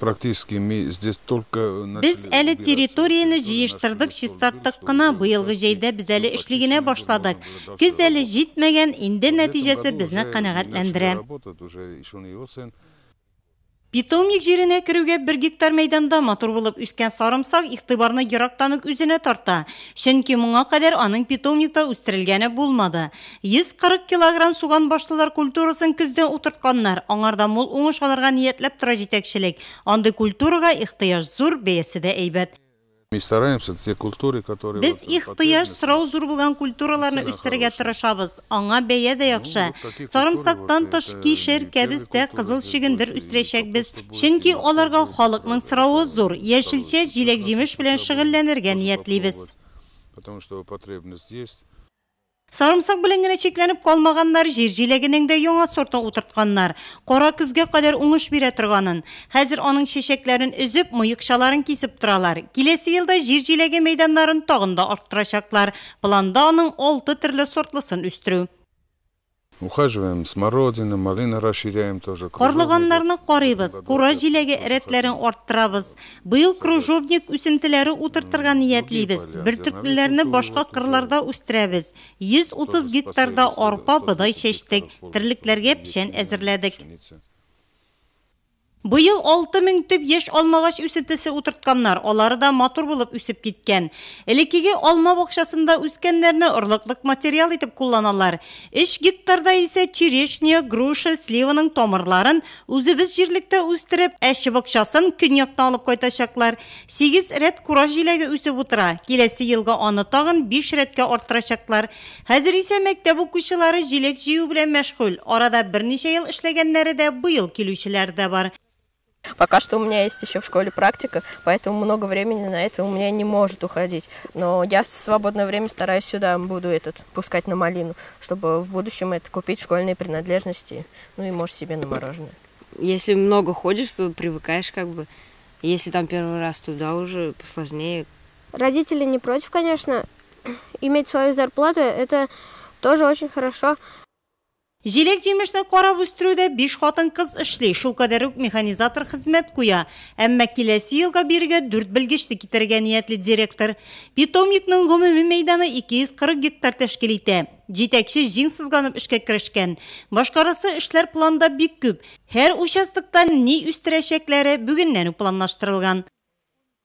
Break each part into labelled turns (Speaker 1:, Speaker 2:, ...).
Speaker 1: практически мы здесь только
Speaker 2: Biz әлі территорияны жиыштырдық, чистарттық қына, бұйылғы жейді біз әлі ішлігіне башладық. Кіз әлі жетмеген, инде нәтижесі бізні қанағатләндірі. Питомник жеріне кіруге 1 гектар мейданда мотор болып үскен сарымсақ иқтибарны ерақтанық үзіне тарта. Шынки мұңа қадар аның питомникта үстірілгені болмады. 140 килограмм суған башлылар культурасын күзден утыртқаннар. Аңарда мол оңыш аларға ниетлеп тұра жетекшілік. Анды культураға ихтияж зор, бейесі де әйбет.
Speaker 1: Мы стараемся те культуры, которые...
Speaker 2: Біз ихтияж сұрау зор болған культураларны үстерге тырышабыз. Аңа бәйе де яқшы. Сарымсақтан тыш кишер кәбіз де қызыл шигіндір үстерешек біз. Шынки оларға халықның сұрауы зор. Ешілче жилек жеміш білен шығылленерге ниетлейбіз.
Speaker 1: Потому что потребность есть.
Speaker 2: Сарымсақ білінгіне чекленіп қалмағандар жер жилегінің де yoңа сортын отыртқандар. Қора күзге қадар оңыш бере тұрғанын. Хәзір оның шешеклерін үзіп, мұйықшаларын кесіп тұралар. Келесі елді жер жилеге мейдандарын тағында арттырашақлар. Планда оның 6 түрлі сортлысын үстіру.
Speaker 1: Ухаживаем смородина, малина расширяем тоже.
Speaker 2: Қорлығанларны қарайбыз, қора жилеге әретлерін арттырабыз. Бұйыл кружовник үсінтілері отыртырған ниетлейбіз. Бір түрлілеріні башқа қырларда үстірәбіз. 130 гектарда арпа бұдай шештік, тірліклерге пішен әзірләдік. Бұйыл 6000 түп еш алмағаш үсітісі отыртқанлар, олары да мотор болып үсіп кеткен. Элекеге алма бақшасында үскенлеріне ұрлықлық материал етіп kullanalар. 3 гектарда есе черешня, груша, сливаның томырларын өзі жерлікті үстіріп, әші бақшасын күньяқта алып қойташақлар. 8 рет кура жилеге үсіп отыра. Келесі елға аны тағын 5 ретке арттырашақлар. Хәзір есе мәктеп оқушылары жилек жию білен мәшғүл. Арада бірнеше ел ішлегенлері де бұйыл келушілер де бар.
Speaker 3: Пока что у меня есть еще в школе практика, поэтому много времени на это у меня не может уходить. Но я в свободное время стараюсь сюда, буду пускать на малину, чтобы в будущем купить школьные принадлежности, ну и может себе на мороженое.
Speaker 4: Если много ходишь, то привыкаешь как бы. Если там первый раз туда уже посложнее.
Speaker 5: Родители не против, конечно. Иметь свою зарплату, это тоже очень хорошо.
Speaker 2: Жилек жемешні қарап үстіруді 5 қатын қыз ішлей, шул кадәрік механизатор қызмет көя. Әммә келесі елға берге 4 білгішті кетерген ниетлі директор. Питомникның ғымымы мейданы 240 гектар тәшкіл ете. Жетекші жин сызғанып ішке кірішкен. Башқарасы ішлер планда бик көп. Әр участоктан не үстірешеклері бүгіннен планлаштырылған.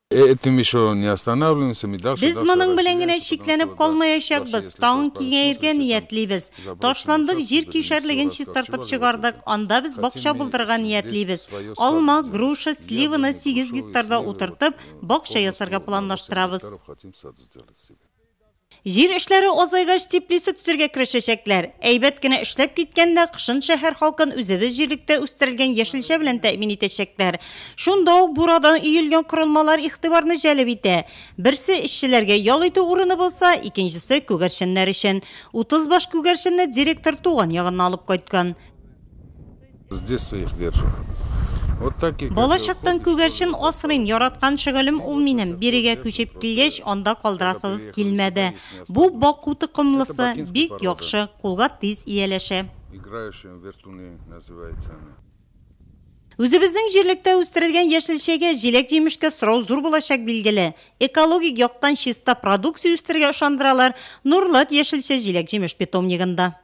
Speaker 1: Этим еще не останавливаемся, мы дальше.
Speaker 2: Biz мұның білінгіне шекленіп қалмайашақбыз, тағын кеңейірге ниетлейбіз. Ташландық жер кешерлігін шистартып шығардық, анда біз бақша бұлдырған ниетлейбіз. Алма, груша, сливаны 8 гектарда отыртып, бақша ясарға планлаштырабыз. Жер ішлері озайғаш теплесі түсірге кірішешеклер. Әйбеткені ішлеп кеткенде қышын шәһәр халқын өзіміз жерлікте үстірілген ешілше білін тәмин етешеклер. Шундау бурадан үйілген құрылмалар иқтибарны жәліп ете. Бірсі ішшілерге ял ету орыны болса, икеншісі көгершінлер ішін. 30 баш көгершінні директор туған яғын алып қойтқан.
Speaker 1: С детства их держу.
Speaker 2: Болашақтан көгершін осырым яратқан шығылым ол менің береге көшеп келгеш, онда қалдырасыңыз келмеді. Бұл бақуты қымлысы бек яқшы, қолға тез иелеші. Өзіміздің жерлікте өстірілген ешілшеге жилек жемішке сұрау зұр болашақ білгілі. Экологик яқтан шиста продукция өстірге ұшандыралар Нұрлат ешілше жилек жеміш питомнигында.